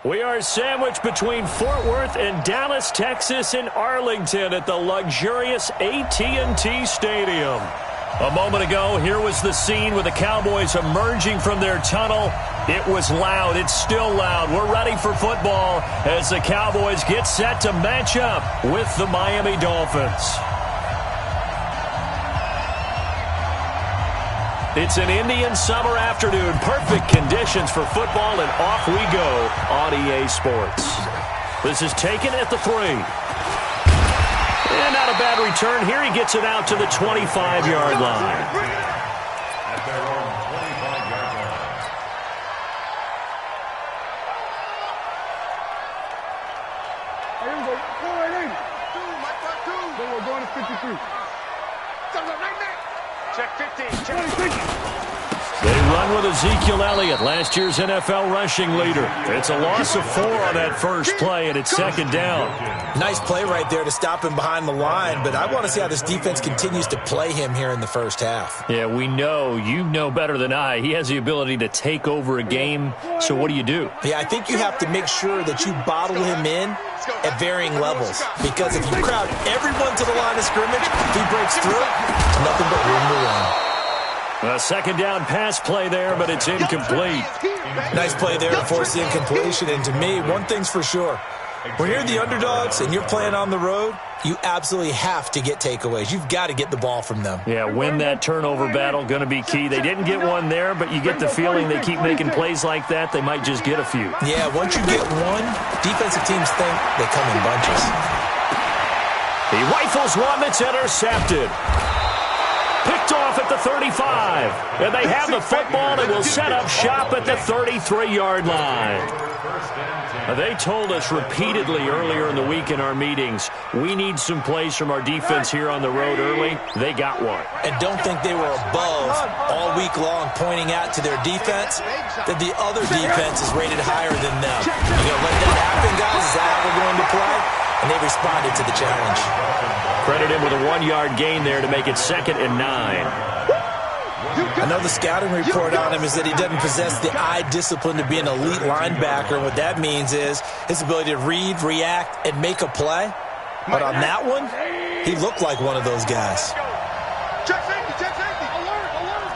We are sandwiched between Fort Worth and Dallas, Texas, and Arlington at the luxurious AT&T Stadium. A moment ago, here was the scene with the Cowboys emerging from their tunnel. It was loud. It's still loud. We're ready for football as the Cowboys get set to match up with the Miami Dolphins. It's an Indian summer afternoon. Perfect conditions for football, and off we go on EA Sports. This is taken at the 3. And not a bad return. Here he gets it out to the 25-yard line. At their own 25-yard line. Here we go. Go right in. Then we're going to 53. Check 15. Check 15. They run with Ezekiel Elliott, last year's NFL rushing leader. It's a loss of 4 on that first play, and it's second down. Nice play right there to stop him behind the line, but I want to see how this defense continues to play him here in the first half. Yeah, we know. You know better than I. He has the ability to take over a game, so what do you do? Yeah, I think you have to make sure that you bottle him in at varying levels, because if you crowd everyone to the line of scrimmage, if he breaks through, nothing but room to run. A second down pass play there, but it's incomplete. Nice play there to force the incompletion, and to me, one thing's for sure. When you're the underdogs and you're playing on the road, you absolutely have to get takeaways. You've got to get the ball from them. Yeah, win that turnover battle, going to be key. They didn't get one there, but you get the feeling they keep making plays like that, they might just get a few. Yeah, once you get one, defensive teams think they come in bunches. He rifles one that's intercepted. Picked off at the 35. And they have the football and will set up shop at the 33-yard line. They told us repeatedly earlier in the week in our meetings, we need some plays from our defense here on the road early. They got one. And don't think they were above all week long, pointing out to their defense that the other defense is rated higher than them. You're going to let that happen, guys? Is that how we're going to play? And they responded to the challenge. Credit him with a 1-yard gain there to make it 2nd and 9. I know the scouting report on him is that he doesn't possess the eye discipline to be an elite linebacker. And what that means is his ability to read, react, and make a play. But on that one, he looked like one of those guys. Check safety. Check safety. Alert. Alert.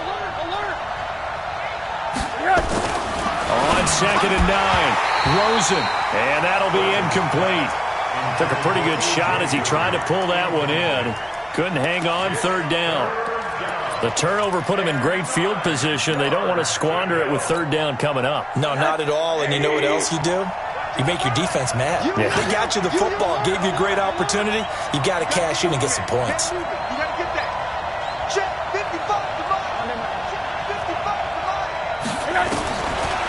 Alert. Alert. Alert. On 2nd and 9. Rosen, and that'll be incomplete. Took a pretty good shot as he tried to pull that one in. Couldn't hang on 3rd down. The turnover put him in great field position. They don't want to squander it with 3rd down coming up. No, not at all. And you know what else you do? You make your defense mad. Yeah. They got you the football, gave you a great opportunity. You got to cash in and get some points. You got to get that. Check 55 to mine. Check 55 to mine.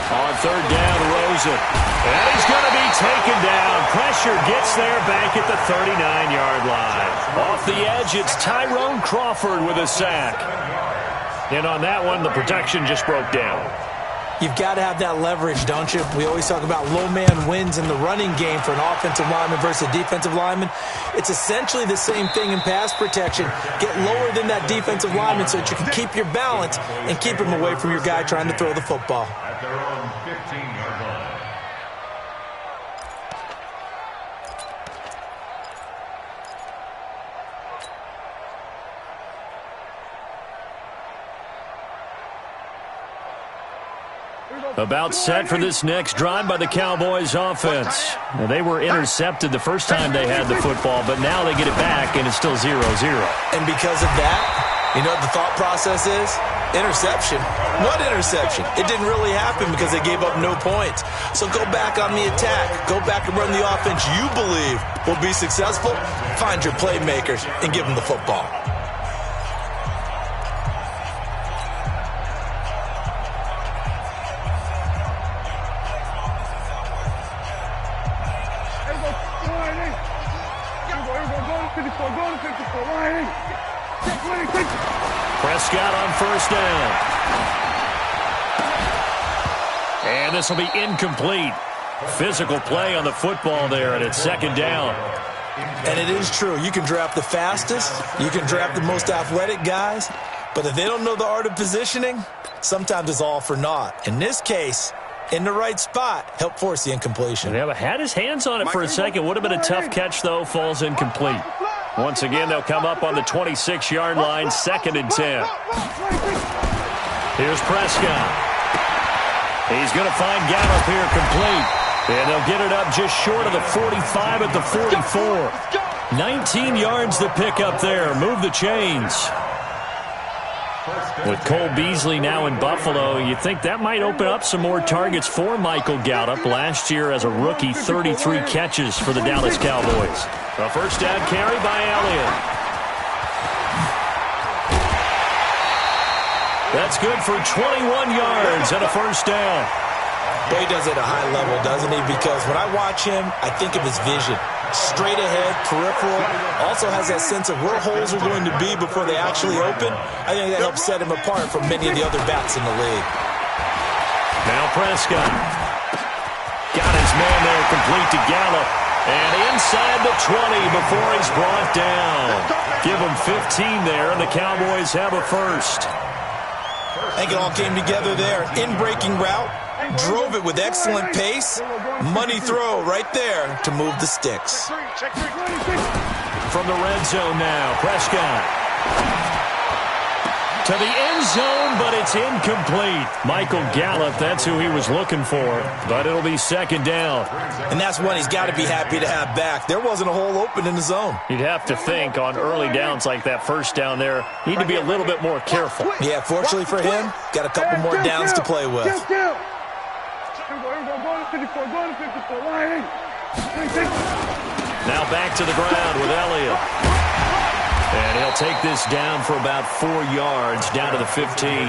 On 3rd down, Rosen. And he's going to be taken down. Pressure gets there back at the 39-yard line. Off the edge, it's Tyrone Crawford with a sack. And on that one, the protection just broke down. You've got to have that leverage, don't you? We always talk about low man wins in the running game for an offensive lineman versus a defensive lineman. It's essentially the same thing in pass protection. Get lower than that defensive lineman so that you can keep your balance and keep him away from your guy trying to throw the football. At their own 15-yard line. About set for this next drive by the Cowboys offense. Now, they were intercepted the first time they had the football, but now they get it back, and it's still 0-0. And because of that, you know what the thought process is? Interception. What interception? It didn't really happen because they gave up no points. So go back on the attack. Go back and run the offense you believe will be successful. Find your playmakers and give them the football. Prescott on 1st down. And this will be incomplete. Physical play on the football there, and it's 2nd down. And it is true. You can draft the fastest. You can draft the most athletic guys. But if they don't know the art of positioning, sometimes it's all for naught. In this case, in the right spot, help force the incompletion. Yeah, but had his hands on it for a second. Would have been a tough catch, though. Falls incomplete. Once again, they'll come up on the 26-yard line, 2nd and 10. Here's Prescott. He's going to find Gallup here complete. And they'll get it up just short of the 45 at the 44. 19 yards to pick up there. Move the chains. With Cole Beasley now in Buffalo, you think that might open up some more targets for Michael Gallup. Last year as a rookie, 33 catches for the Dallas Cowboys. A first down carry by Elliott. That's good for 21 yards and a first down. But he does it at a high level, doesn't he? Because when I watch him, I think of his vision. Straight ahead, peripheral, also has that sense of where holes are going to be before they actually open. I think that helps set him apart from many of the other backs in the league. Now Prescott. Got his man there complete to Gallup. And inside the 20 before he's brought down. Give him 15 there, and the Cowboys have a first. I think it all came together there. In-breaking route. Drove it with excellent pace. Money throw right there to move the sticks. From the red zone now, Prescott. To the end zone, but it's incomplete. Michael Gallup, that's who he was looking for. But it'll be 2nd down. And that's one he's got to be happy to have back. There wasn't a hole open in the zone. You'd have to think on early downs like that first down there, need to be a little bit more careful. Yeah, fortunately for him, got a couple more downs to play with. Now back to the ground with Elliott. And he'll take this down for about 4 yards, down to the 15.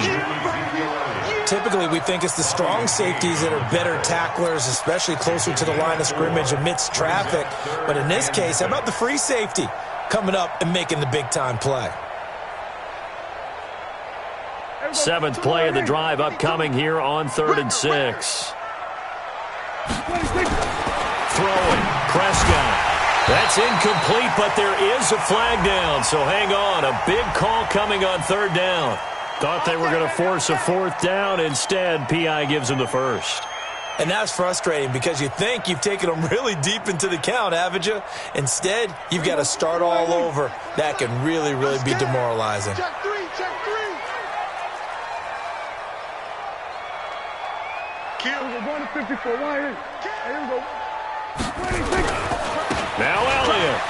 Typically, we think it's the strong safeties that are better tacklers, especially closer to the line of scrimmage amidst traffic. But in this case, how about the free safety coming up and making the big-time play? 7th play of the drive upcoming here on 3rd and 6. Throwing, Prescott. That's incomplete, but there is a flag down, so hang on. A big call coming on 3rd down. Thought they were going to force a 4th down. Instead, P.I. gives them the first. And that's frustrating because you think you've taken them really deep into the count, haven't you? Instead, you've got to start all over. That can really, really be demoralizing. Check three. We're going to 54. Here we go. 26. Now Elliott.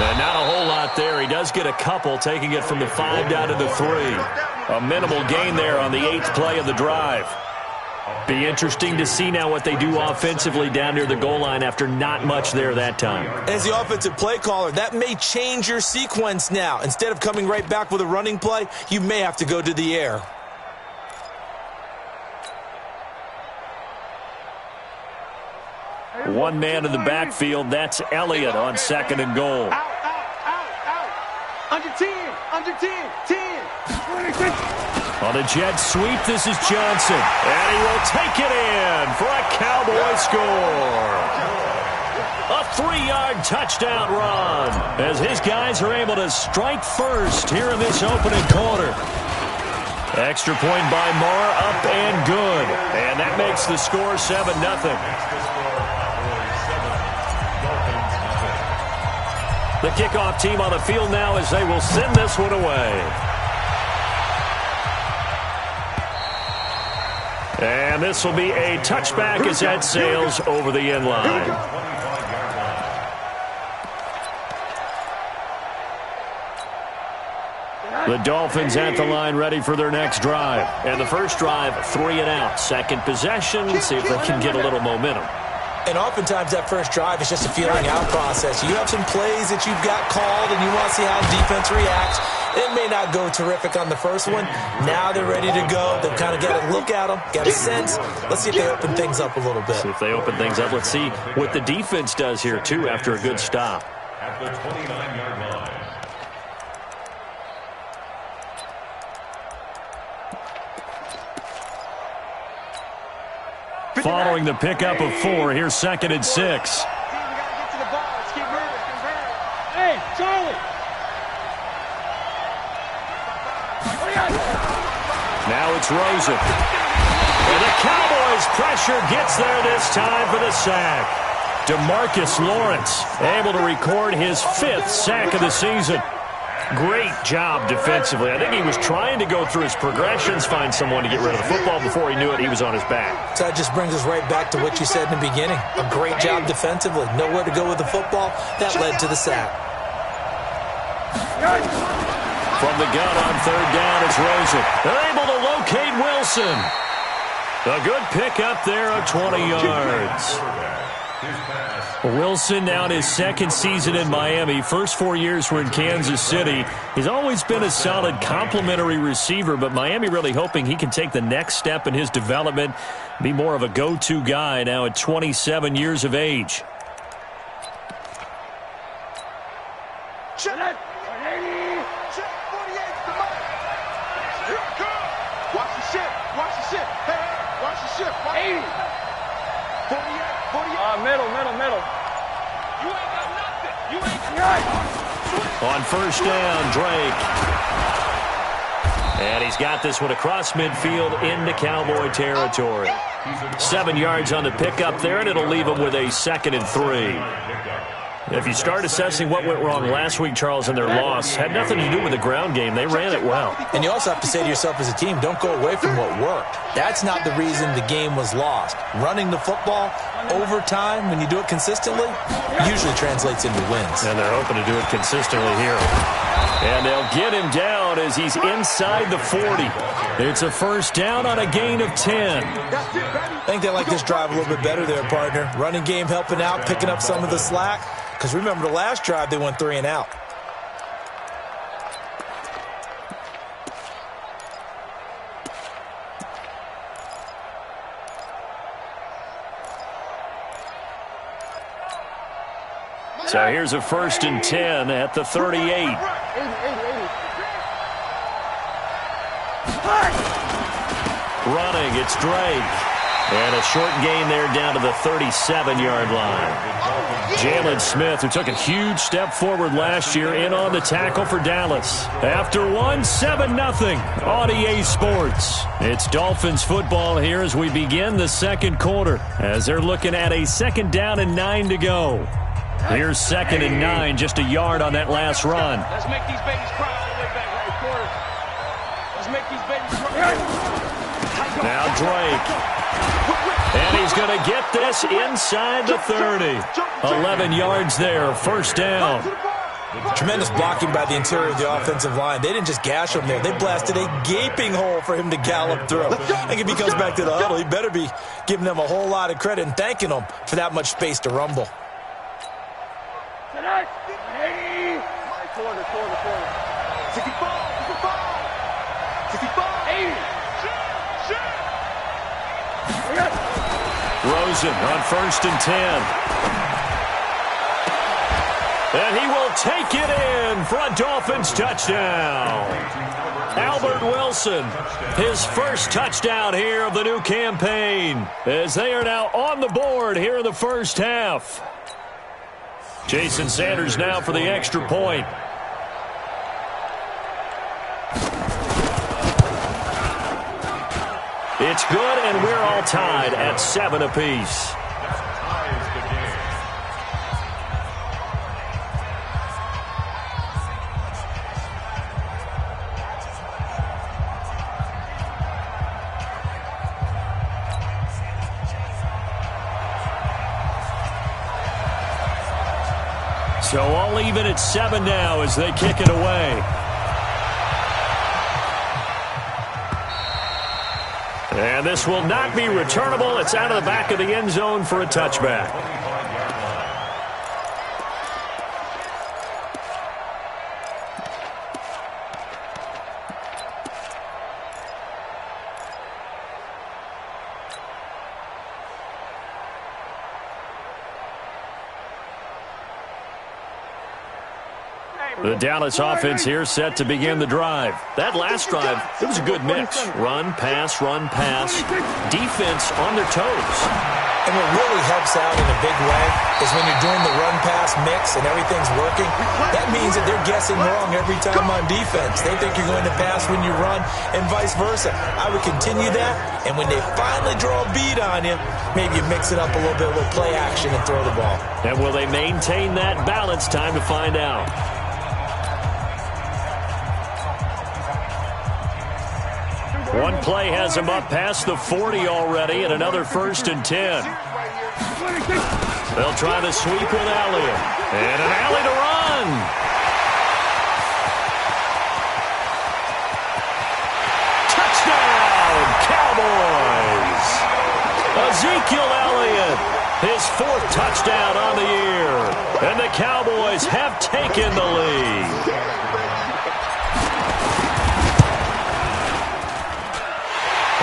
And not a whole lot there. He does get a couple, taking it from the 5 down to the 3. A minimal gain there on the 8th play of the drive. Be interesting to see now what they do offensively down near the goal line after not much there that time. As the offensive play caller, that may change your sequence now. Instead of coming right back with a running play, you may have to go to the air. One man in the backfield, that's Elliott on 2nd and goal. Out. Under 10. 10. On a jet sweep, this is Johnson. And he will take it in for a Cowboy score. A 3-yard touchdown run as his guys are able to strike first here in this opening quarter. Extra point by Marr, up and good. And that makes the score 7-0. The kickoff team on the field now as they will send this one away. And this will be a touchback as that sails over the end line. The Dolphins at the line ready for their next drive. And the first drive, 3 and out. Second possession, see if they can get a little momentum. And oftentimes that first drive is just a feeling out process. You have some plays that you've got called and you want to see how defense reacts. It may not go terrific on the first one. Now they're ready to go. They've kind of got a look at them, got a sense. Let's see if they open things up a little bit. See if they open things up. Let's see what the defense does here, too, after a good stop. At the 29-yard line. Following the pickup of 4, here's 2nd and 6. We gotta get to the ball. Let's keep moving. Hey, Charlie. Now it's Rosen. And the Cowboys' pressure gets there this time for the sack. DeMarcus Lawrence able to record his 5th sack of the season. Great job defensively. I think he was trying to go through his progressions, find someone to get rid of the football. Before he knew it, he was on his back. So that just brings us right back to what you said in the beginning. A great job defensively. Nowhere to go with the football. That led to the sack. From the gun on 3rd down, it's Rosen. They're able to locate Wilson. A good pickup there of 20 yards. Wilson now in his 2nd season in Miami. First 4 years were in Kansas City. He's always been a solid complementary receiver, but Miami really hoping he can take the next step in his development, be more of a go-to guy now at 27 years of age. Middle. You ain't got nothing. You ain't got On 1st down, Drake. And he's got this one across midfield into Cowboy territory. 7 yards on the pickup there, and it'll leave him with a 2nd and 3. If you start assessing what went wrong last week, Charles, in their loss, had nothing to do with the ground game. They ran it well. And you also have to say to yourself as a team, don't go away from what worked. That's not the reason the game was lost. Running the football over time, when you do it consistently, usually translates into wins. And they're hoping to do it consistently here. And they'll get him down as he's inside the 40. It's a 1st down on a gain of 10. I think they like this drive a little bit better there, partner. Running game helping out, picking up some of the slack. Because remember, the last drive, they went 3 and out. So here's a 1st and 10 at the 38. Running, it's Drake. And a short gain there down to the 37-yard line. Jalen Smith, who took a huge step forward last year, in on the tackle for Dallas. After one, 7-0 on EA Sports. It's Dolphins football here as we begin the 2nd quarter, as they're looking at a 2nd down and 9 to go. Here's 2nd and 9, just a yard on that last run. Let's make these babies cry all the way back right quarter. Let's make these babies cry. Now Drake. And he's going to get this inside the 30. 11 yards there, 1st down. Tremendous blocking by the interior of the offensive line. They didn't just gash him there. They blasted a gaping hole for him to gallop through. I think if he comes back to the huddle, he better be giving them a whole lot of credit and thanking them for that much space to rumble. Rosen on 1st and 10. And he will take it in for a Dolphins touchdown. Albert Wilson, his 1st touchdown here of the new campaign, as they are now on the board here in the 1st half. Jason Sanders now for the extra point. It's good, and we're all tied at 7 apiece. So all even at 7 now as they kick it away. And this will not be returnable. It's out of the back of the end zone for a touchback. The Dallas offense here set to begin the drive. That last drive, it was a good mix. Run, pass, defense on their toes. And what really helps out in a big way is when you're doing the run-pass mix and everything's working, that means that they're guessing wrong every time on defense. They think you're going to pass when you run and vice versa. I would continue that, and when they finally draw a bead on you, maybe you mix it up a little bit with play action and throw the ball. And will they maintain that balance? Time to find out. One play has him up past the 40 already, and another 1st and 10. They'll try the sweep with Elliott. And an alley to run. Touchdown, Cowboys! Ezekiel Elliott, his 4th touchdown on the year. And the Cowboys have taken the lead.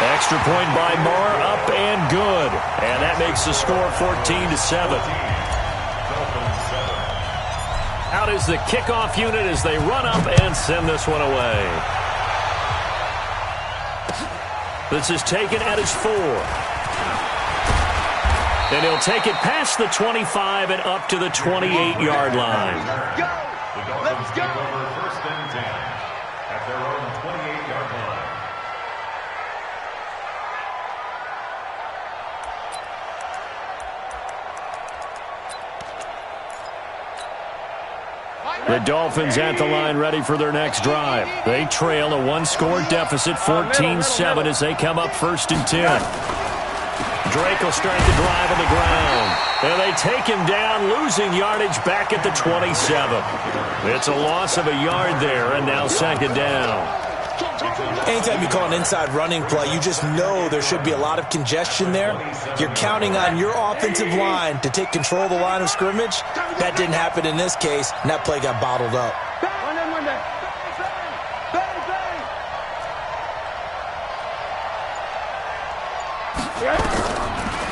Extra point by Marr, up and good. And that makes the score 14-7. Out is the kickoff unit as they run up and send this one away. This is taken at his 4. And he'll take it past the 25 and up to the 28-yard line. Let's go. Over 1st and 10 at their own 28-yard line. The Dolphins at the line ready for their next drive. They trail a 1-score deficit, 14-7 as they come up 1st and 10. Drake will start the drive on the ground. And they take him down, losing yardage back at the 27. It's a loss of a yard there, and now 2nd down. Anytime you call an inside running play, you just know there should be a lot of congestion there. You're counting on your offensive line to take control of the line of scrimmage. That didn't happen in this case, and that play got bottled up.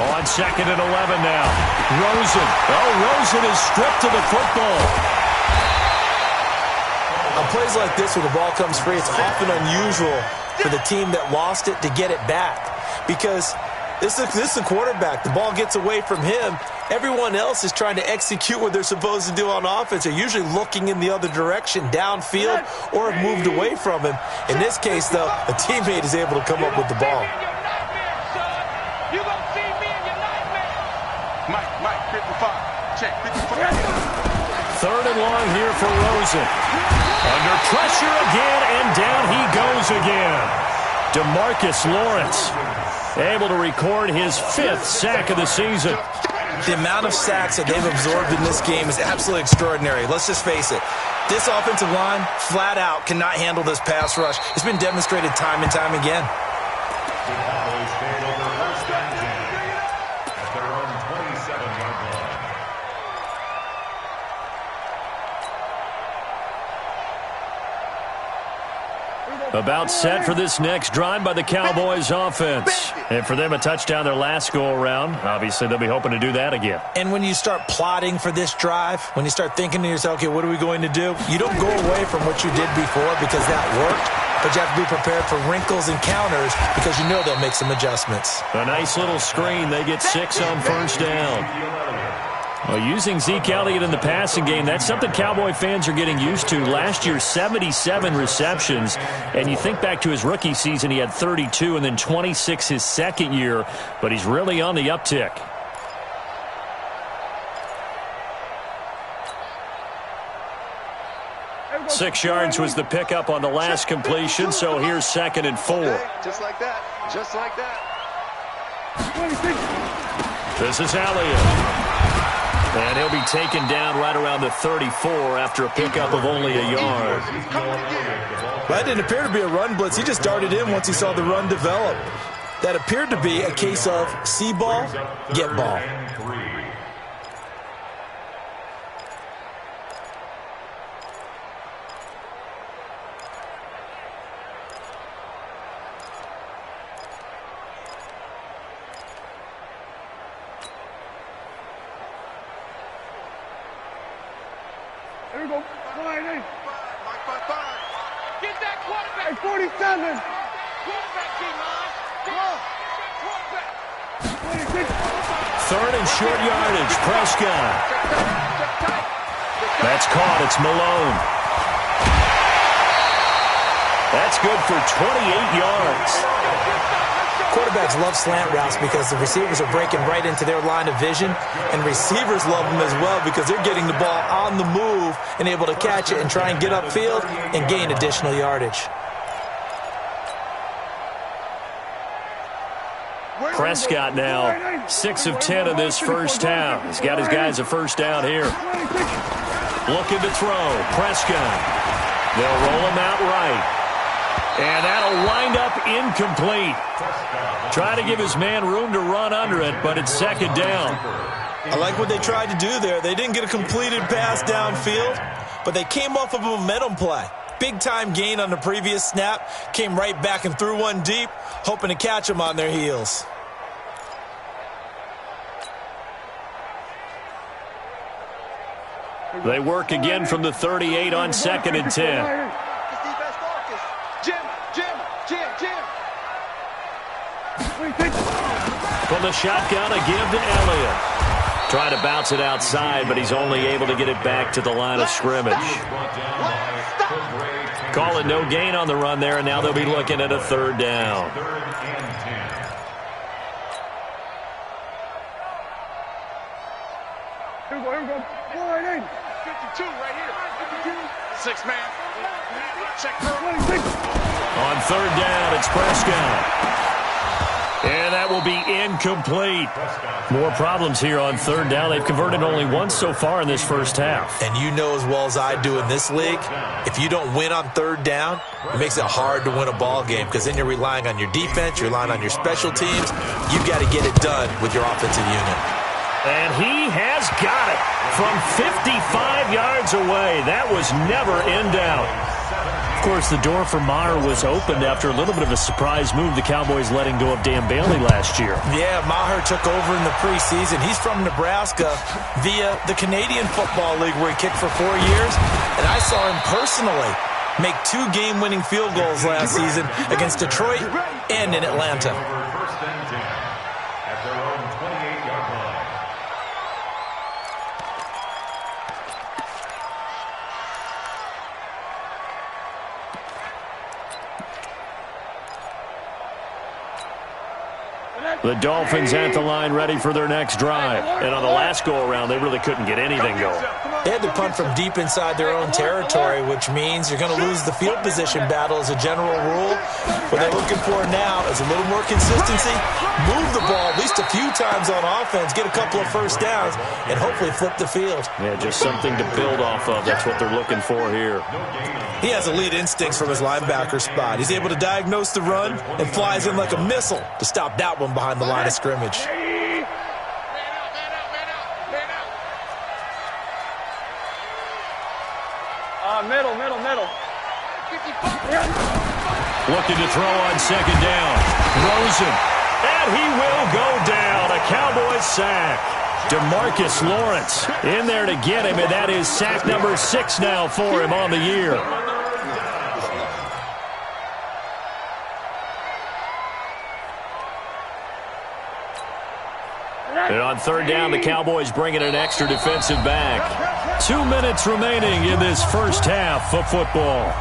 On 2nd and 11 now. Rosen. Oh, Rosen is stripped to the football. On plays like this where the ball comes free, it's often unusual for the team that lost it to get it back because this is the quarterback. The ball gets away from him. Everyone else is trying to execute what they're supposed to do on offense. They're usually looking in the other direction, downfield, or have moved away from him. In this case, though, a teammate is able to come up with the ball. Mike, 55. Check, 55. 3rd and long here for Rosen. Under pressure again, and down he goes again. DeMarcus Lawrence able to record his 5th sack of the season. The amount of sacks that they've absorbed in this game is absolutely extraordinary. Let's just face it. This offensive line, flat out, cannot handle this pass rush. It's been demonstrated time and time again. The Cowboys take over 1st and 10 at their own 27-yard line. About set for this next drive by the Cowboys offense. And for them, a touchdown their last go-around. Obviously, they'll be hoping to do that again. And when you start plotting for this drive, when you start thinking to yourself, okay, what are we going to do? You don't go away from what you did before because that worked, but you have to be prepared for wrinkles and counters because you know they'll make some adjustments. A nice little screen. They get 6 on 1st down. Well, using Zeke Elliott in the passing game, that's something Cowboy fans are getting used to. Last year, 77 receptions. And you think back to his rookie season, he had 32 and then 26 his second year. But he's really on the uptick. Six yards was the pickup on the last completion, so here's 2nd and 4. Just like that. Just like that. This is Elliott. And he'll be taken down right around the 34 after a pickup of only a yard. That didn't appear to be a run blitz. He just darted in once he saw the run develop. That appeared to be a case of see ball, get ball. There we go. Get that quarterback. 47. Quarterback, T-line. Come on. Quarterback. 26. third and short yardage. Prescott. That's caught. It's Malone. That's good for 28 yards. Quarterbacks love slant routes because the receivers are breaking right into their line of vision, and receivers love them as well because they're getting the ball on the move and able to catch it and try and get upfield and gain additional yardage. Prescott now 6 of 10 in this first half. He's got his guys a first down here. Looking to throw. Prescott. They'll roll him out right. And that'll wind up incomplete. Try to give his man room to run under it, but it's second down. I like what they tried to do there. They didn't get a completed pass downfield, but they came off of a momentum play. Big-time gain on the previous snap. Came right back and threw one deep, hoping to catch them on their heels. They work again from the 38 on 2nd and 10. From the shotgun, a give to Elliott. Trying to bounce it outside, but he's only able to get it back to the line of scrimmage. Call it no gain on the run there, and now they'll be looking at a third down. Here we go. 52 right here. 6-man. Check 26. On third down, it's Prescott. And that will be incomplete. More problems here on third down. They've converted only once so far in this first half. And you know as well as I do in this league, if you don't win on third down, it makes it hard to win a ball game because then you're relying on your defense, you're relying on your special teams. You've got to get it done with your offensive unit. And he has got it from 55 yards away. That was never in doubt. Of course, the door for Maher was opened after a little bit of a surprise move. The Cowboys letting go of Dan Bailey last year. Yeah, Maher took over in the preseason. He's from Nebraska via the Canadian Football League where he kicked for 4 years. And I saw him personally make 2 game-winning field goals last season against Detroit and in Atlanta. The Dolphins at the line ready for their next drive. And on the last go-around, they really couldn't get anything going. They had to punt from deep inside their own territory, which means you're going to lose the field position battle as a general rule. What they're looking for now is a little more consistency, move the ball at least a few times on offense, get a couple of first downs, and hopefully flip the field. Yeah, just something to build off of. That's what they're looking for here. He has elite instincts from his linebacker spot. He's able to diagnose the run and flies in like a missile to stop that one behind the line of scrimmage. Middle. Looking to throw on second down. Rosen. And he will go down. A Cowboys sack. DeMarcus Lawrence in there to get him, and that is sack number 6 now for him on the year. And on third down, the Cowboys bringing an extra defensive back. 2 minutes remaining in this first half of football.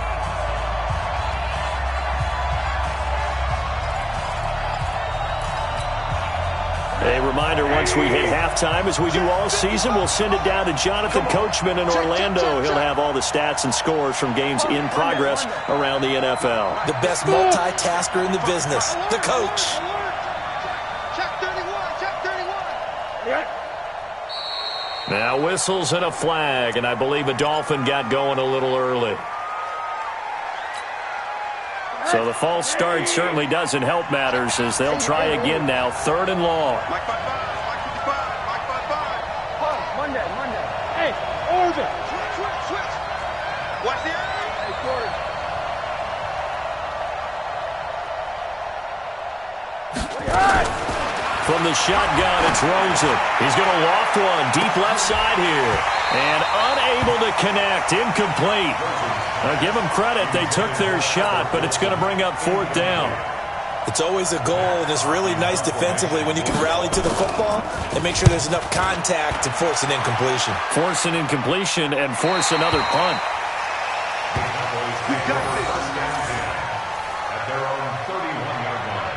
A reminder, once we hit halftime, as we do all season, we'll send it down to Jonathan Coachman in Orlando. He'll have all the stats and scores from games in progress around the NFL. The best multitasker in the business, the coach. Now whistles and a flag, and I believe a Dolphin got going a little early. So the false start certainly doesn't help matters as they'll try again now, 3rd and long. Mike 55. Monday. Hey, Orvin. Switch. Watch the Hey, quarter. From the shotgun, it's Rosen. He's going to loft one deep left side here. And unable to connect, incomplete. Now give them credit, they took their shot, but it's going to bring up 4th down. It's always a goal, and it's really nice defensively when you can rally to the football and make sure there's enough contact to force an incompletion. Force an incompletion and force another punt. You got this. At their own 31-yard line.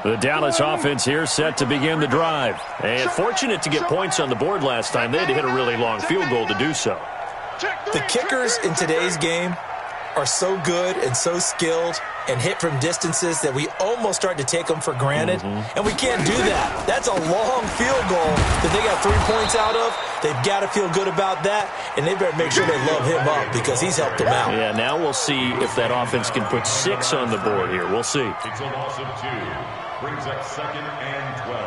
The Dallas offense here set to begin the drive. And fortunate to get points on the board last time. They had to hit a really long field goal to do so. The kickers in today's game are so good and so skilled and hit from distances that we almost start to take them for granted. And we can't do that. That's a long field goal that they got 3 points out of. They've got to feel good about that, and they better make sure they love him up because he's helped them out. Yeah, now we'll see if that offense can put 6 on the board here. We'll see. It's a loss of 2. Brings up 2nd and 12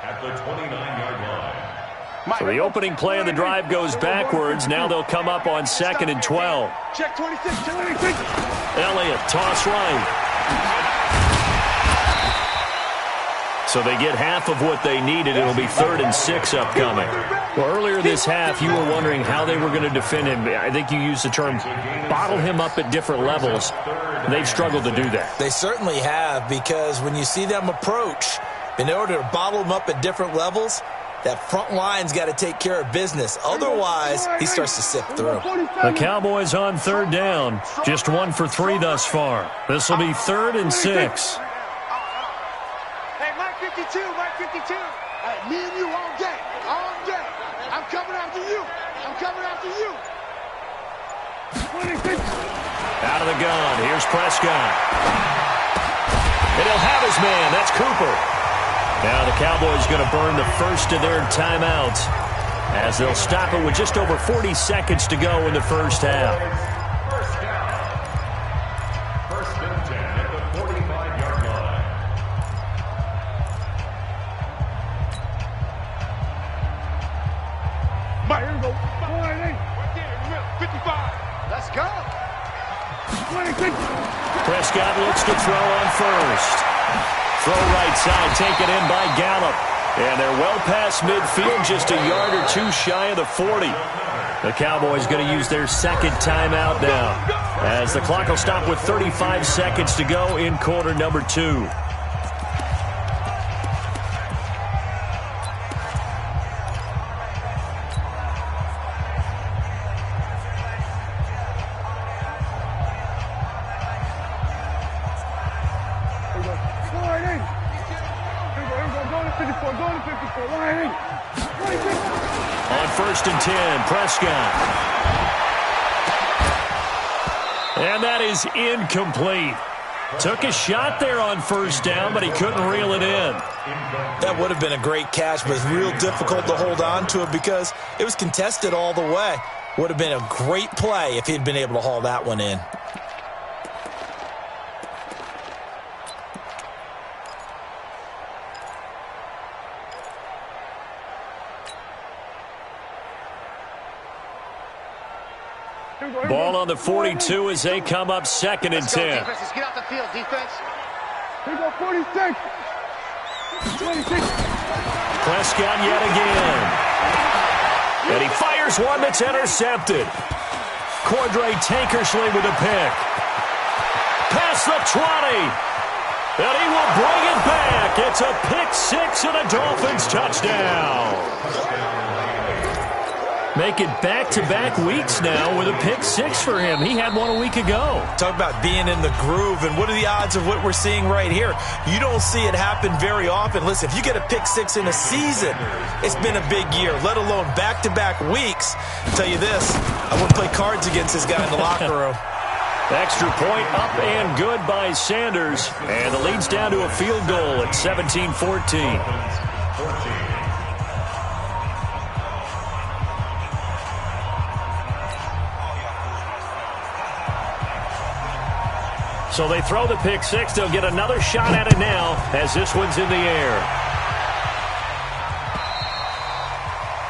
at the 29-yard line. So the opening play of the drive goes backwards. Now they'll come up on 2nd and 12. Check 26, 26. Elliott, toss right. So they get half of what they needed. It'll be 3rd and 6 upcoming. Well, earlier this half, you were wondering how they were going to defend him. I think you used the term bottle him up at different levels. They've struggled to do that. They certainly have, because when you see them approach, in order to bottle them up at different levels, that front line's got to take care of business. Otherwise, he starts to sift through. The Cowboys on 3rd down. Just 1 for 3 thus far. This will be 3rd and 6. Hey, Mike 52, Mike 52. Hey, me and you all day, all day. I'm coming after you. I'm coming after you. 26. Out of the gun. Here's Prescott. And he'll have his man. That's Cooper. Now the Cowboys going to burn the first of their timeouts as they'll stop it with just over 40 seconds to go in the first half. First down. 1st and 10 at the 45-yard line. Mike, here we go. 48. Right there in the middle. 55. Let's go. 26. Prescott looks to throw on first. Throw right side, taken in by Gallup. And they're well past midfield, just a yard or 2 shy of the 40. The Cowboys going to use their 2nd timeout now, as the clock will stop with 35 seconds to go in quarter number 2. On 1st and 10, Prescott. And that is incomplete. Took a shot there on 1st down, but he couldn't reel it in. That would have been a great catch, but it's real difficult to hold on to it because it was contested all the way. Would have been a great play if he'd been able to haul that one in. Ball on the 42 as they come up 2nd and 10. Defense, let's get out the field, defense. Here we go, 46. 26. Prescott yet again. And he fires one that's intercepted. Cordray Tankersley with a pick. Past the 20. And he will bring it back. It's a pick 6 and a Dolphins touchdown. Make it back-to-back weeks now with a pick 6 for him. He had one a week ago. Talk about being in the groove, and what are the odds of what we're seeing right here? You don't see it happen very often. Listen, if you get a pick 6 in a season, it's been a big year, let alone back-to-back weeks. I'll tell you this, I wouldn't play cards against this guy in the locker room. Extra point up and good by Sanders. And the lead's down to a field goal at 17-14. So they throw the pick 6. They'll get another shot at it now as this one's in the air.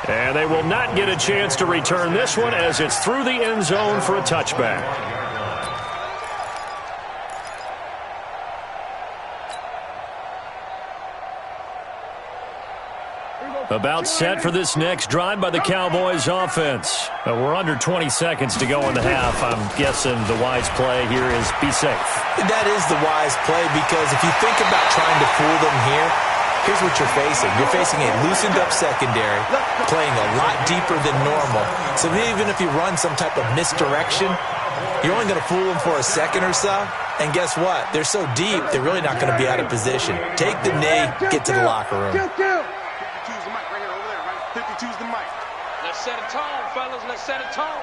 And they will not get a chance to return this one as it's through the end zone for a touchback. About set for this next drive by the Cowboys offense. We're under 20 seconds to go in the half. I'm guessing the wise play here is be safe. That is the wise play because if you think about trying to fool them here, here's what you're facing. You're facing a loosened up secondary, playing a lot deeper than normal. So even if you run some type of misdirection, you're only going to fool them for a second or so. And guess what? They're so deep, they're really not going to be out of position. Take the knee, get to the locker room. 52's the mic right here, over there, right? 52's the mic. Let's set a tone, fellas. Let's set a tone.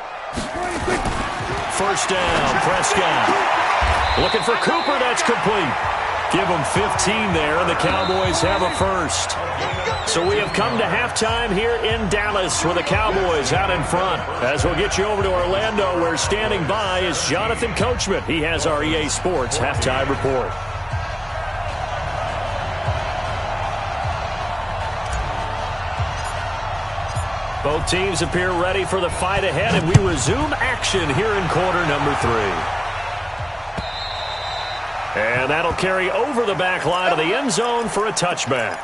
First down, Prescott. Looking for Cooper, that's complete. Give them 15 there, and the Cowboys have a first. So we have come to halftime here in Dallas with the Cowboys out in front. As we'll get you over to Orlando, where standing by is Jonathan Coachman. He has our EA Sports halftime report. Both teams appear ready for the fight ahead, and we resume action here in quarter number 3. And that'll carry over the back line of the end zone for a touchback.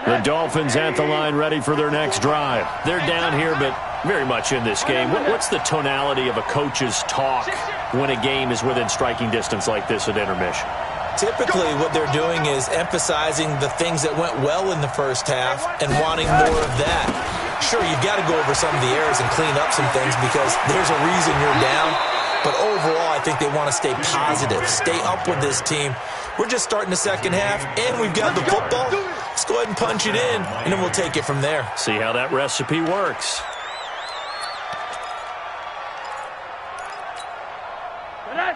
The Dolphins at the line ready for their next drive. They're down here, but very much in this game. What's the tonality of a coach's talk when a game is within striking distance like this at intermission? Typically, what they're doing is emphasizing the things that went well in the first half and wanting more of that. Sure, you've got to go over some of the errors and clean up some things because there's a reason you're down. But overall, I think they want to stay positive, stay up with this team. We're just starting the second half, and we've got the football. Let's go ahead and punch it in, and then we'll take it from there. See how that recipe works.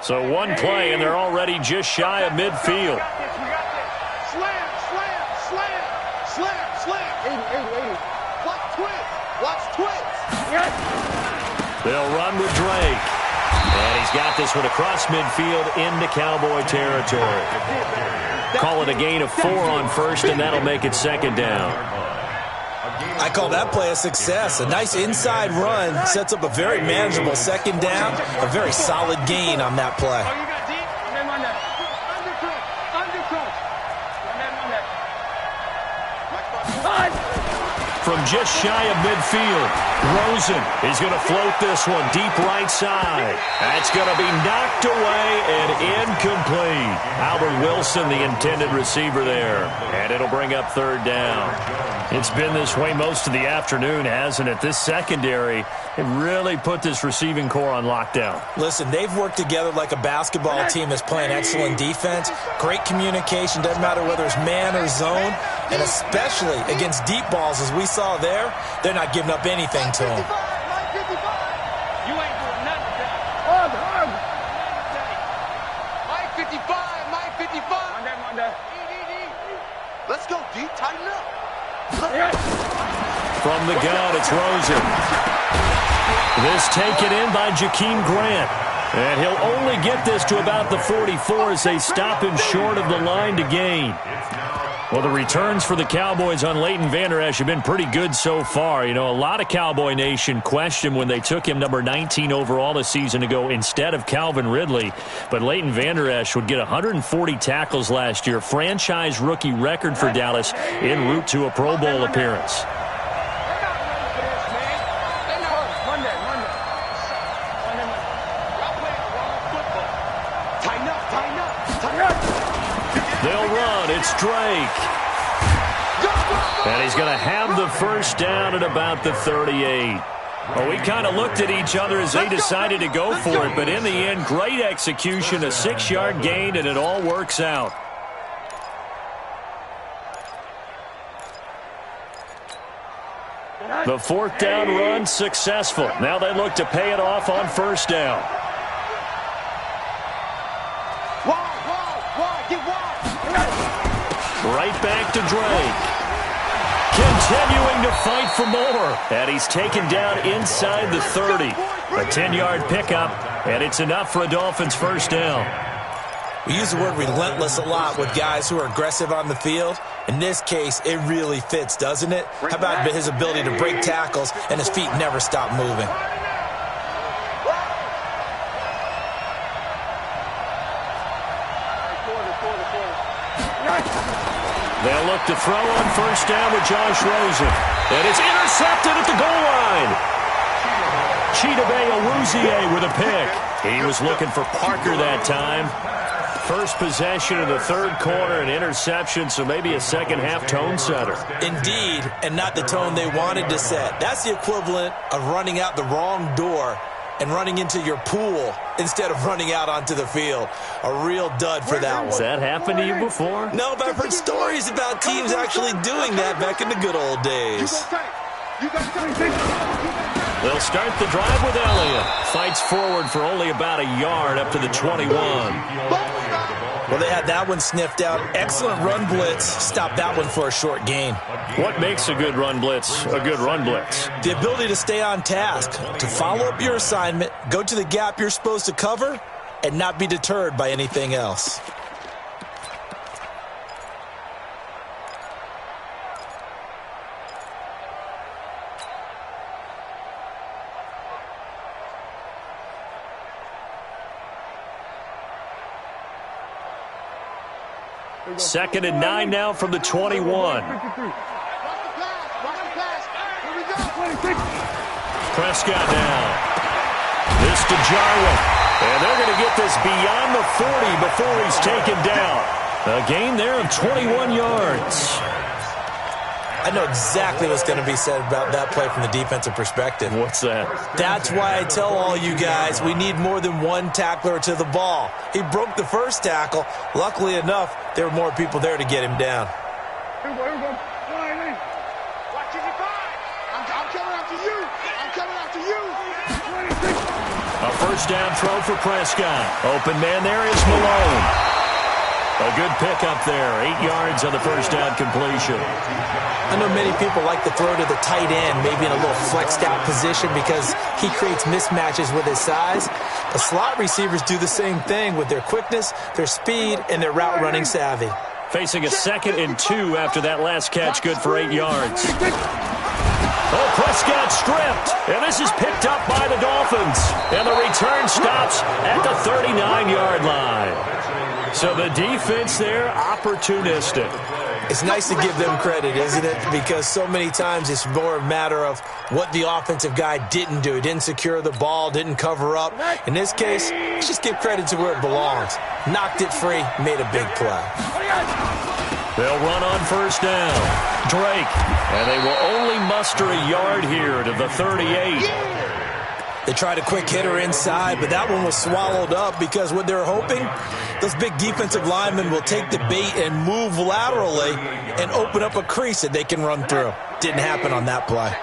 So one play, and they're already just shy of midfield. Slam, slam, slam, slam, slam. 80. Watch twist. Watch twist. They'll run with Drake. And he's got this one across midfield into Cowboy territory. Call it a gain of 4 on first, and that'll make it second down. I call that play a success. A nice inside run sets up a very manageable second down. A very solid gain on that play. Oh, you got deep? From just shy of midfield, Rosen is going to float this one deep right side. That's going to be knocked away and incomplete. Albert Wilson, the intended receiver there. And it'll bring up third down. It's been this way most of the afternoon, hasn't it? This secondary, it really put this receiving core on lockdown. Listen, they've worked together like a basketball team that's playing excellent defense. Great communication, doesn't matter whether it's man or zone. And especially against deep balls, as we saw there, they're not giving up anything to them. You ain't doing nothing today. Mike 55, Mike 55. Monday. Let's go, D. Tighten up. From the gun, it's Rosen. This taken in by Jakeem Grant. And he'll only get this to about the 44 as they stop him short of the line to gain. Well, the returns for the Cowboys on Leighton Vander Esch have been pretty good so far. You know, a lot of Cowboy Nation questioned when they took him number 19 overall a season ago instead of Calvin Ridley. But Leighton Vander Esch would get 140 tackles last year, franchise rookie record for Dallas en route to a Pro Bowl appearance. They'll run. It's Drake. And he's going to have the first down at about the 38. Well, we kind of looked at each other as they decided to go for it, but in the end, great execution, a 6-yard gain, and it all works out. The fourth down run successful. Now they look to pay it off on first down. Right back to Drake. Continuing to fight for more. And he's taken down inside the 30. A 10-yard pickup, and it's enough for a Dolphins first down. We use the word relentless a lot with guys who are aggressive on the field. In this case, it really fits, doesn't it? How about his ability to break tackles and his feet never stop moving? They'll look to throw on first down with Josh Rosen. And it's intercepted at the goal line. Chidobe Awuzie with a pick. He was looking for Parker that time. First possession of the third quarter, an interception, so maybe a second-half tone setter. Indeed, and not the tone they wanted to set. That's the equivalent of running out the wrong door and running into your pool instead of running out onto the field. A real dud for that one. Has that happened to you before? No, but I've heard stories about teams actually doing that back in the good old days. They'll start the drive with Elliott. Fights forward for only about a yard up to the 21. Well, they had that one sniffed out. Excellent run blitz. Stopped that one for a short gain. What makes a good run blitz a good run blitz? The ability to stay on task, to follow up your assignment, go to the gap you're supposed to cover, and not be deterred by anything else. Second and 9 now from the 21. Prescott down. This to Jarwin. And they're going to get this beyond the 40 before he's taken down. A gain there of 21 yards. I know exactly what's going to be said about that play from the defensive perspective. What's that? That's why I tell all you guys we need more than one tackler to the ball. He broke the first tackle. Luckily enough, there were more people there to get him down. Here we go. I'm coming after you. I'm coming after you. A first down throw for Prescott. Open man there is Malone. A good pickup there. 8 yards on the first down completion. I know many people like to throw to the tight end, maybe in a little flexed out position because he creates mismatches with his size. The slot receivers do the same thing with their quickness, their speed, and their route running savvy. Facing a 2nd and 2 after that last catch, good for 8 yards. Oh, Prescott stripped, and this is picked up by the Dolphins. And the return stops at the 39-yard line. So the defense there, opportunistic. It's nice to give them credit, isn't it? Because so many times it's more a matter of what the offensive guy didn't do. He didn't secure the ball, didn't cover up. In this case, let's just give credit to where it belongs. Knocked it free, made a big play. They'll run on first down. Drake, and they will only muster a yard here to the 38. They tried a quick hitter inside, but that one was swallowed up because what they're hoping, those big defensive linemen will take the bait and move laterally and open up a crease that they can run through. Didn't happen on that play. Here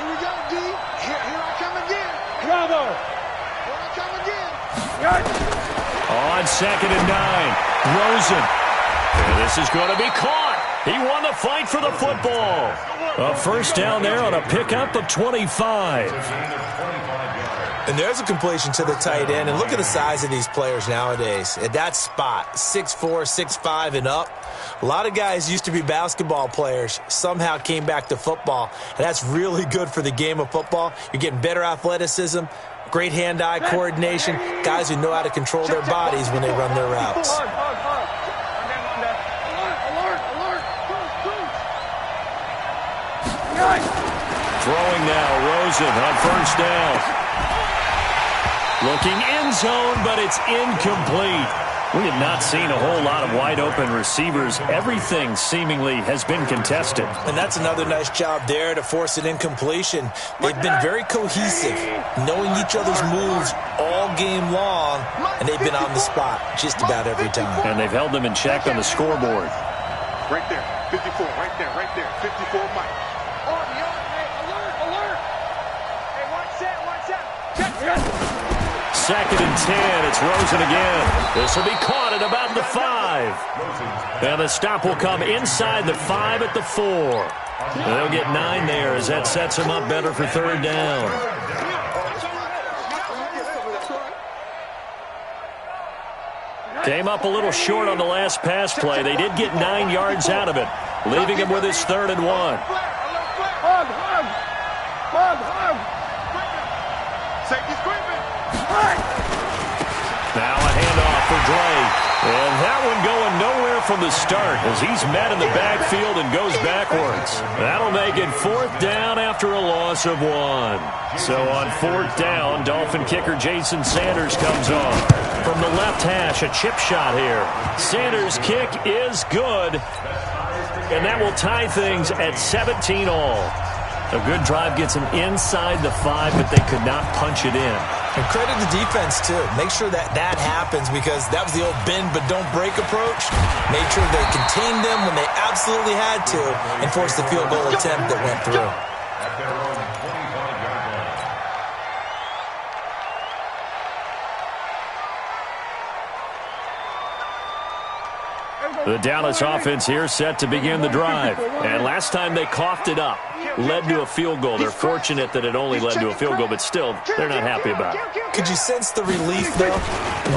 we go, D. Here I come again. Bravo. Here I come again. On 2nd and 9, Rosen. And this is going to be caught. He won the fight for the football. A first down there on a pickup of 25. And there's a completion to the tight end. And look at the size of these players nowadays. At that spot, 6'4", 6'5", and up. A lot of guys used to be basketball players, somehow came back to football. And that's really good for the game of football. You're getting better athleticism, great hand-eye coordination, guys who know how to control their bodies when they run their routes. Throwing now, Rosen on first down. Looking end zone, but it's incomplete. We have not seen a whole lot of wide-open receivers. Everything seemingly has been contested. And that's another nice job there to force an incompletion. They've been very cohesive, knowing each other's moves all game long, and they've been on the spot just about every time. And they've held them in check on the scoreboard. Right there, 54, right there, 54, Mike. Second and 10, it's Rosen again. This will be caught at about the 5. And the stop will come inside the 5 at the 4. They'll get 9 there as that sets them up better for third down. Came up a little short on the last pass play. They did get 9 yards out of it, leaving him with his 3rd and 1. Now a handoff for Dre. And that one going nowhere from the start as he's met in the backfield and goes backwards. That'll make it 4th down after a loss of 1. So on 4th down, Dolphin kicker Jason Sanders comes on. From the left hash, a chip shot here. Sanders' kick is good. And that will tie things at 17 all. A good drive gets them inside the 5, but they could not punch it in. And credit the defense, too. Make sure that happens because that was the old bend but don't break approach. Made sure they contained them when they absolutely had to and forced the field goal attempt that went through. At their own 25-yard line. The Dallas offense here set to begin the drive. And last time they coughed it up, led to a field goal. They're fortunate that it only led to a field goal, but still, they're not happy about it. Could you sense the relief, though,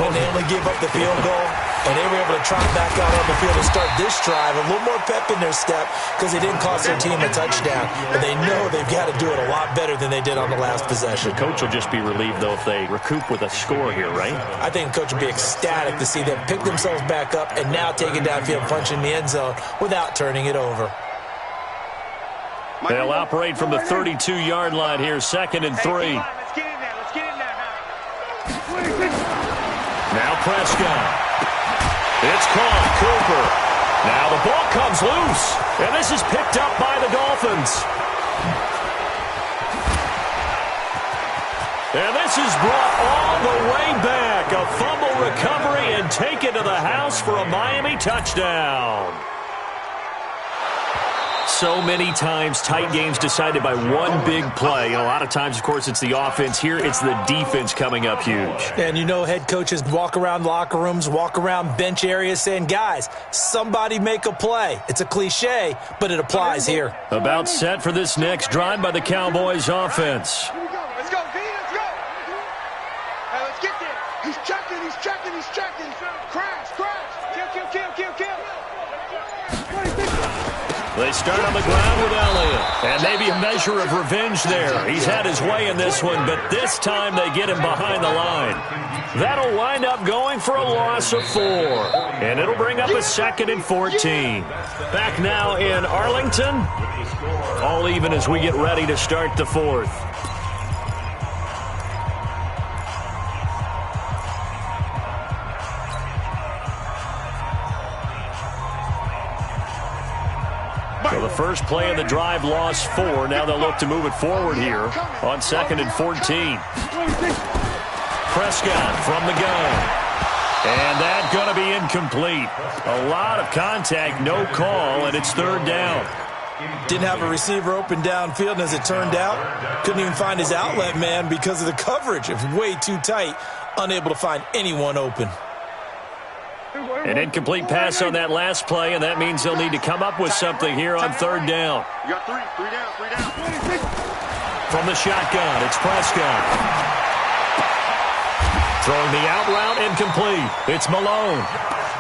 when they only gave up the field goal? And they were able to trot back out on the field to start this drive. A little more pep in their step because they didn't cost their team a touchdown. But they know they've got to do it a lot better than they did on the last possession. The coach will just be relieved, though, if they recoup with a score here, right? I think the coach will be ecstatic to see them pick themselves back up and now take it downfield, punch in the end zone without turning it over. They'll operate from the 32-yard line here, 2nd and 3. Let's get in there. Let's get in there now. Now Prescott. It's caught. Cooper. Now the ball comes loose. And this is picked up by the Dolphins. And this is brought all the way back. A fumble recovery and taken to the house for a Miami touchdown. So many times, tight games decided by one big play. A lot of times, of course, it's the offense. Here, it's the defense coming up huge. And you know head coaches walk around locker rooms, walk around bench areas saying, guys, somebody make a play. It's a cliche, but it applies here. About set for this next drive by the Cowboys offense. Here we go. Let's go, V. Let's go. Hey, let's get there. He's checking. He's checking. He's checking. Crash. Crash. Kill, kill, kill, kill, kill. They start on the ground with Elliott. And maybe a measure of revenge there. He's had his way in this one, but this time they get him behind the line. That'll wind up going for a loss of 4. And it'll bring up a 2nd and 14. Back now in Arlington. All even as we get ready to start the 4th. So the first play of the drive lost 4. Now they'll look to move it forward here on 2nd and 14. Prescott from the gun. And that's going to be incomplete. A lot of contact, no call, and it's 3rd down. Didn't have a receiver open downfield, and as it turned out, couldn't even find his outlet man because of the coverage. It was way too tight, unable to find anyone open. An incomplete pass on that last play, and that means they'll need to come up with something here on 3rd down. You got 3 down, 3 down. From the shotgun, it's Prescott. Throwing the out route, incomplete. It's Malone.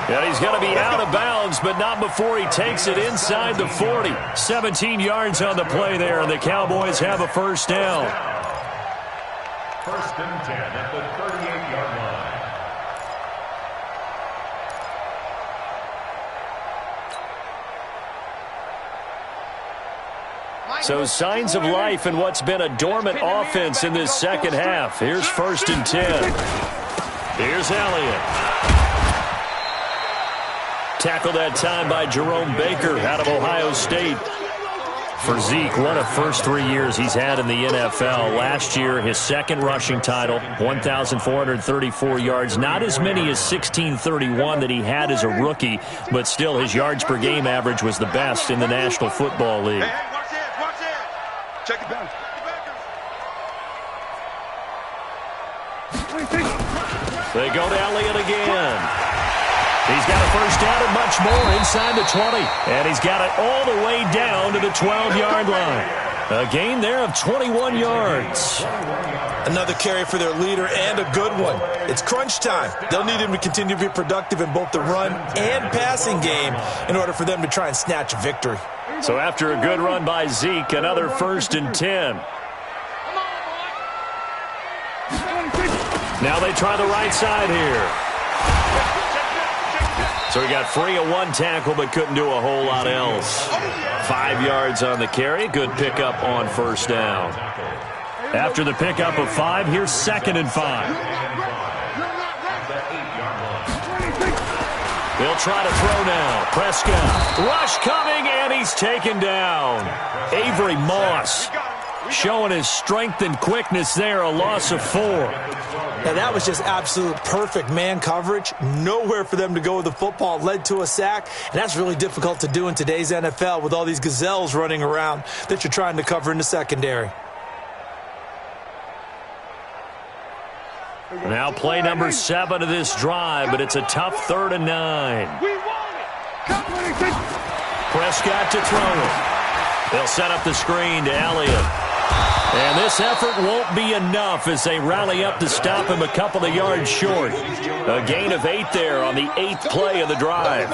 Yeah, he's going to be out of bounds, but not before he takes it inside the 40. 17 yards on the play there, and the Cowboys have a 1st down. 1st and 10 at the 38-yard line. So signs of life in what's been a dormant offense in this second half. Here's 1st and 10. Here's Elliott. Tackled that time by Jerome Baker out of Ohio State. For Zeke, what a first 3 years he's had in the NFL. Last year, his 2nd rushing title, 1,434 yards. Not as many as 1,631 that he had as a rookie, but still his yards per game average was the best in the National Football League. Check it down. They go to Elliott again. He's got a first down and much more inside the 20. And he's got it all the way down to the 12-yard line. A gain there of 21 yards. Another carry for their leader and a good one. It's crunch time. They'll need him to continue to be productive in both the run and passing game in order for them to try and snatch a victory. So after a good run by Zeke, another 1st and 10. Now they try the right side here. So he got free of one tackle but couldn't do a whole lot else. 5 yards on the carry. Good pickup on first down. After the pickup of 5, here's 2nd and 5. They'll try to throw now. Prescott. Rush coming, and he's taken down. Avery Moss showing his strength and quickness there. A loss of 4. Now, that was just absolute perfect man coverage. Nowhere for them to go with the football. Led to a sack, and that's really difficult to do in today's NFL with all these gazelles running around that you're trying to cover in the secondary. Now play number 7 of this drive, but it's a tough 3rd and 9. Prescott to throw it. They'll set up the screen to Elliott. And this effort won't be enough as they rally up to stop him a couple of yards short. A gain of 8 there on the 8th play of the drive.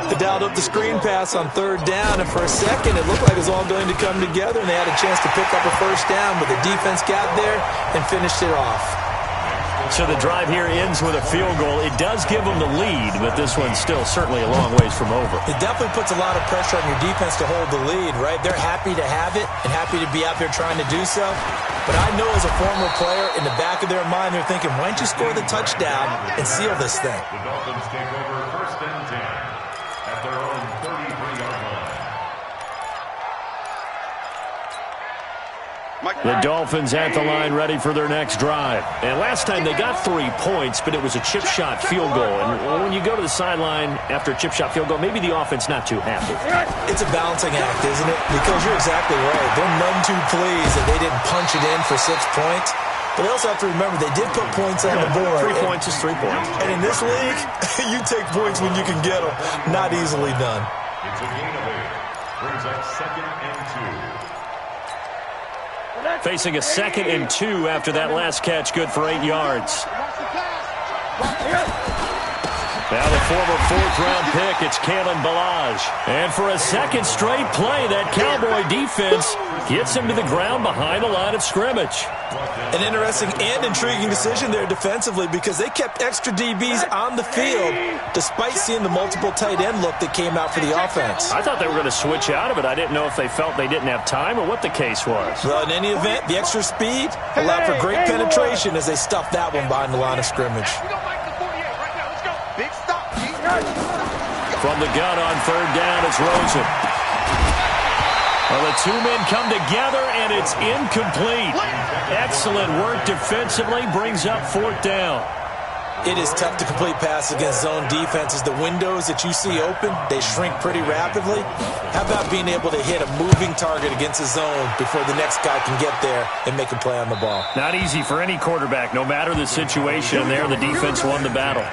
They dialed up the screen pass on 3rd down, and for a second it looked like it was all going to come together, and they had a chance to pick up a first down, but the defense got there and finished it off. So the drive here ends with a field goal. It does give them the lead, but this one's still certainly a long ways from over. It definitely puts a lot of pressure on your defense to hold the lead, right? They're happy to have it and happy to be out there trying to do so. But I know as a former player, in the back of their mind, they're thinking, why don't you score the touchdown and seal this thing? The Dolphins take over 1st and 10 at their own 33-yard line. The Dolphins at the line ready for their next drive. And last time they got 3 points, but it was a chip shot field goal. And when you go to the sideline after a chip shot field goal, maybe the offense not too happy. It's a balancing act, isn't it? Because you're exactly right. They're none too pleased that they didn't punch it in for 6 points. But they also have to remember they did put points on the board. 3 points is 3 points. And in this league, you take points when you can get them. Not easily done. It's a gain of 8. Brings up 2nd and 2. Facing a 2nd and 2 after that last catch, good for 8 yards. Now the former 4th-round pick, it's Kalen Ballage. And for a second straight play, that Cowboy defense gets him to the ground behind the line of scrimmage. An interesting and intriguing decision there defensively because they kept extra DBs on the field despite seeing the multiple tight end look that came out for the offense. I thought they were going to switch out of it. I didn't know if they felt they didn't have time or what the case was. Well, in any event, the extra speed allowed for great penetration as they stuffed that one behind the line of scrimmage. From the gun on 3rd down, it's Rosen. Well, the 2 men come together, and it's incomplete. Excellent work defensively, brings up 4th down. It is tough to complete passes against zone defenses. The windows that you see open, they shrink pretty rapidly. How about being able to hit a moving target against a zone before the next guy can get there and make a play on the ball? Not easy for any quarterback. No matter the situation there, the defense won the battle.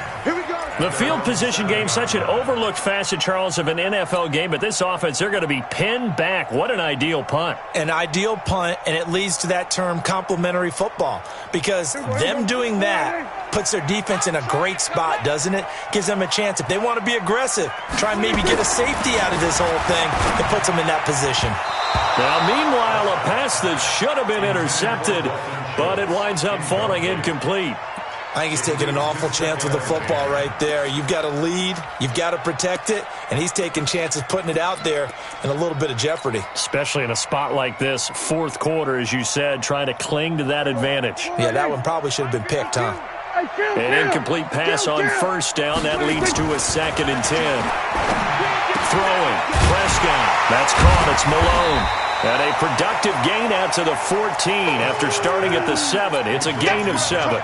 The field position game, such an overlooked facet, Charles, of an NFL game, but this offense, they're going to be pinned back. What an ideal punt. An ideal punt, and it leads to that term complementary football, because them doing that puts their defense in a great spot, doesn't it? Gives them a chance. If they want to be aggressive, try and maybe get a safety out of this whole thing, it puts them in that position. Now, meanwhile, a pass that should have been intercepted, but it winds up falling incomplete. I think he's taking an awful chance with the football right there. You've got to lead, you've got to protect it, and he's taking chances putting it out there in a little bit of jeopardy. Especially in a spot like this, 4th quarter, as you said, trying to cling to that advantage. Yeah, that one probably should have been picked, huh? An incomplete pass on 1st down. That leads to a 2nd and 10. Throwing. Prescott. That's caught. It's Malone. And a productive gain out to the 14 after starting at the 7. It's a gain of 7.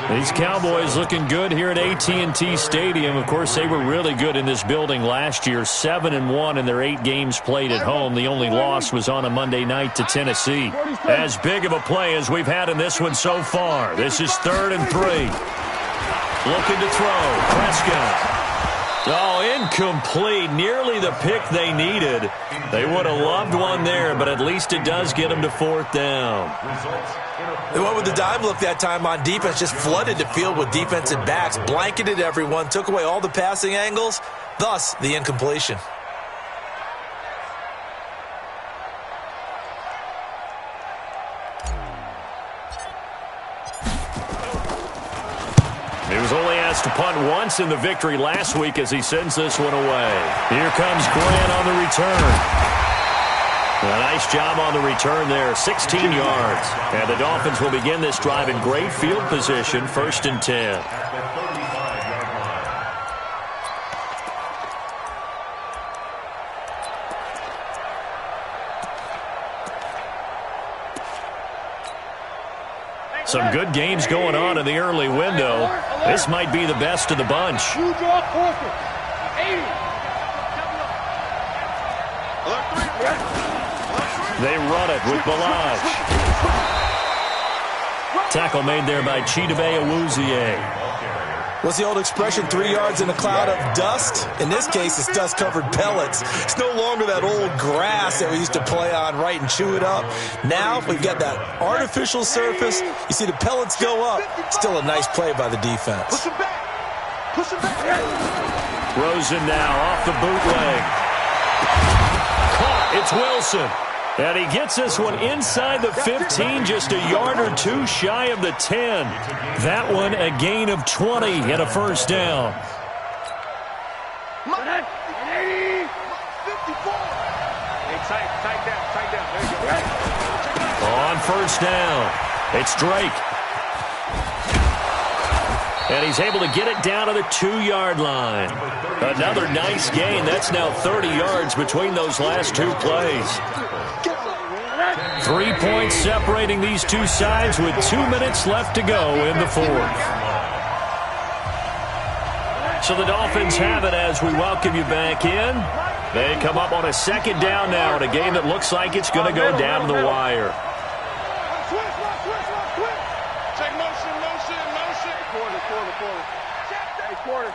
These Cowboys looking good here at AT&T Stadium. Of course, they were really good in this building last year. 7-1 in their 8 games played at home. The only loss was on a Monday night to Tennessee. As big of a play as we've had in this one so far. This is 3rd and 3. Looking to throw. Prescott. Oh, incomplete. Nearly the pick they needed. They would have loved one there, but at least it does get them to fourth down. They went with the dime look that time on defense, just flooded the field with defensive backs, blanketed everyone, took away all the passing angles, thus the incompletion. He was only asked to punt once in the victory last week as he sends this one away. Here comes Grant on the return. A nice job on the return there, 16 yards. And the Dolphins will begin this drive in great field position, 1st and 10. Some good games going on in the early window. This might be the best of the bunch. They run it with Balaj. Tackle made there by Chidobe Awuzie. What's the old expression, 3 yards in a cloud of dust? In this case, it's dust-covered pellets. It's no longer that old grass that we used to play on, right, and chew it up. Now, we've got that artificial surface. You see the pellets go up. Still a nice play by the defense. Push him back. Push him back. Rosen now off the bootleg. Caught. It's Wilson. And he gets this one inside the 15, just a yard or two shy of the 10. That one a gain of 20 and a first down. On first down, it's Drake. And he's able to get it down to the 2-yard line. Another nice gain. That's now 30 yards between those last two plays. 3 points separating these two sides with 2 minutes left to go in the fourth. So the Dolphins have it as we welcome you back in. They come up on a second down now in a game that looks like it's going to go down to the wire. Check motion. Quarter.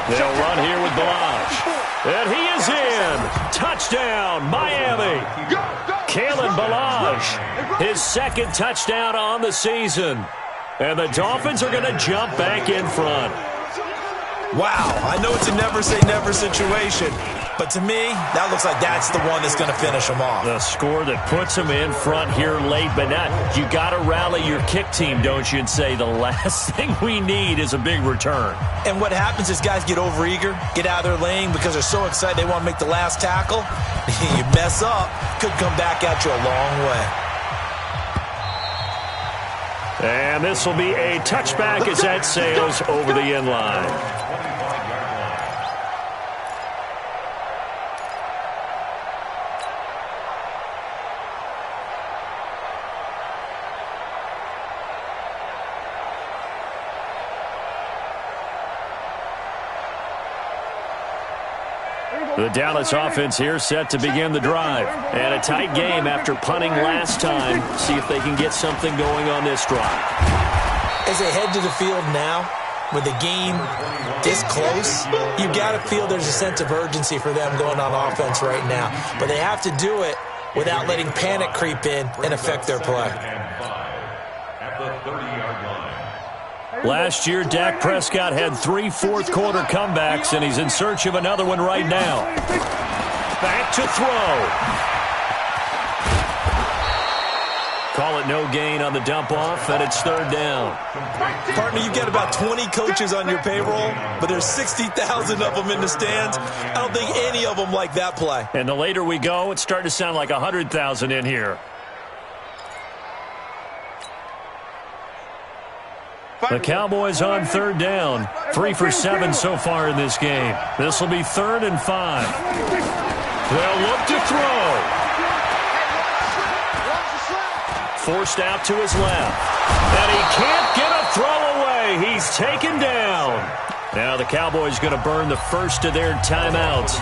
They'll run here with Balaj. And he is in. Touchdown, Miami. Kalen Balaj, his second touchdown on the season. And the Dolphins are going to jump back in front. Wow, I know it's a never-say-never situation, but to me, that looks like that's the one that's going to finish them off. The score that puts them in front here late, but not. You got to rally your kick team, don't you, and say the last thing we need is a big return. And what happens is guys get overeager, get out of their lane because they're so excited they want to make the last tackle. You mess up, could come back at you a long way. And this will be a touchback as that sails over the end line. The Dallas offense here set to begin the drive. And a tight game after punting last time. See if they can get something going on this drive. As they head to the field now, with the game this close, you got to feel there's a sense of urgency for them going on offense right now. But they have to do it without letting panic creep in and affect their play. At the 30-yard line. Last year, Dak Prescott had 3 fourth-quarter comebacks, and he's in search of another one right now. Back to throw. Call it no gain on the dump-off, and it's third down. Partner, you've got about 20 coaches on your payroll, but there's 60,000 of them in the stands. I don't think any of them like that play. And the later we go, it's starting to sound like 100,000 in here. The Cowboys on third down. 3 for 7 so far in this game. This will be 3rd and 5. They'll look to throw. Forced out to his left. And he can't get a throw away. He's taken down. Now the Cowboys going to burn the first of their timeouts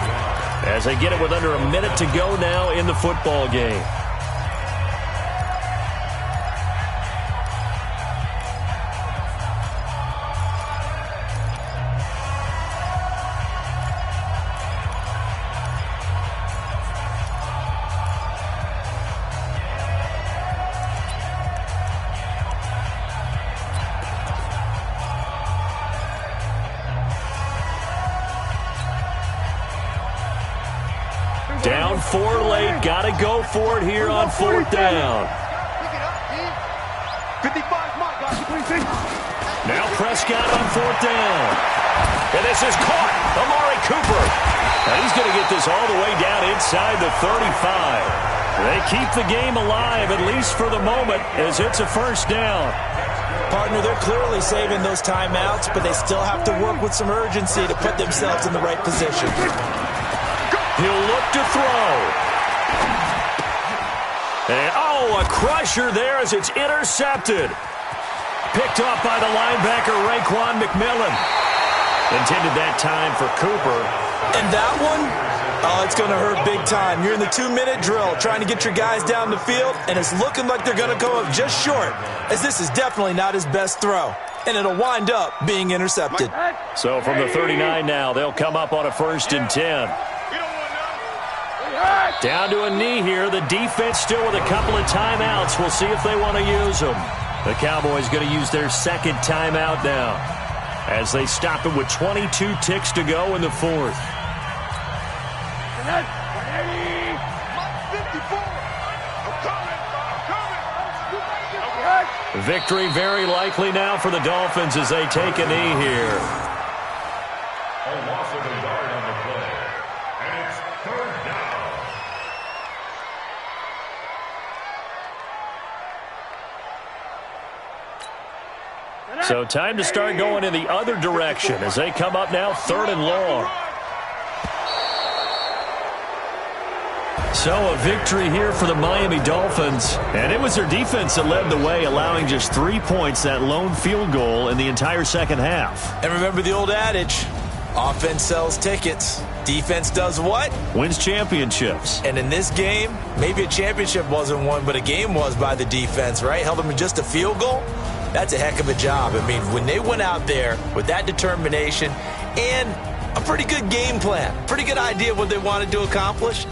as they get it with under a minute to go now in the football game. down 4 late. Got to go for it here on 4th down. 55's my guy. Now Prescott on 4th down. And this is caught. Amari Cooper. And he's going to get this all the way down inside the 35. They keep the game alive, at least for the moment, as it's a 1st down. Partner, they're clearly saving those timeouts, but they still have to work with some urgency to put themselves in the right position. He'll look to throw. And, a crusher there as it's intercepted. Picked off by the linebacker, Raekwon McMillan. Intended that time for Cooper. And that one, it's going to hurt big time. You're in the 2-minute drill trying to get your guys down the field, and it's looking like they're going to go up just short, as this is definitely not his best throw. And it'll wind up being intercepted. So from the 39 now, they'll come up on a 1st and 10. Down to a knee here. The defense still with a couple of timeouts. We'll see if they want to use them. The Cowboys going to use their 2nd timeout now as they stop it with 22 ticks to go in the 4th. Victory very likely now for the Dolphins as they take a knee here. A loss of a yard on the play. And it's 3rd down. So time to start going in the other direction as they come up now 3rd and long. So a victory here for the Miami Dolphins. And it was their defense that led the way, allowing just 3 points, that lone field goal in the entire 2nd half. And remember the old adage, offense sells tickets. Defense does what? Wins championships. And in this game, maybe a championship wasn't won, but a game was by the defense, right? Held them to just a field goal. That's a heck of a job. I mean, when they went out there with that determination and a pretty good game plan, pretty good idea of what they wanted to accomplish,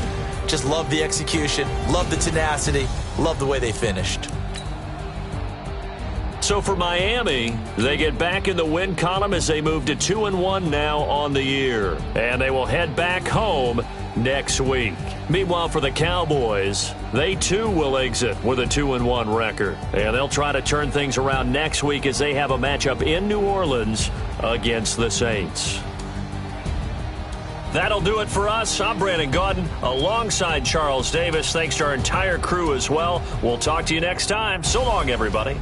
just love the execution, love the tenacity, love the way they finished. So for Miami, they get back in the win column as they move to 2-1 now on the year. And they will head back home next week. Meanwhile, for the Cowboys, they too will exit with a 2-1 record. And they'll try to turn things around next week as they have a matchup in New Orleans against the Saints. That'll do it for us. I'm Brandon Gaudin alongside Charles Davis. Thanks to our entire crew as well. We'll talk to you next time. So long, everybody.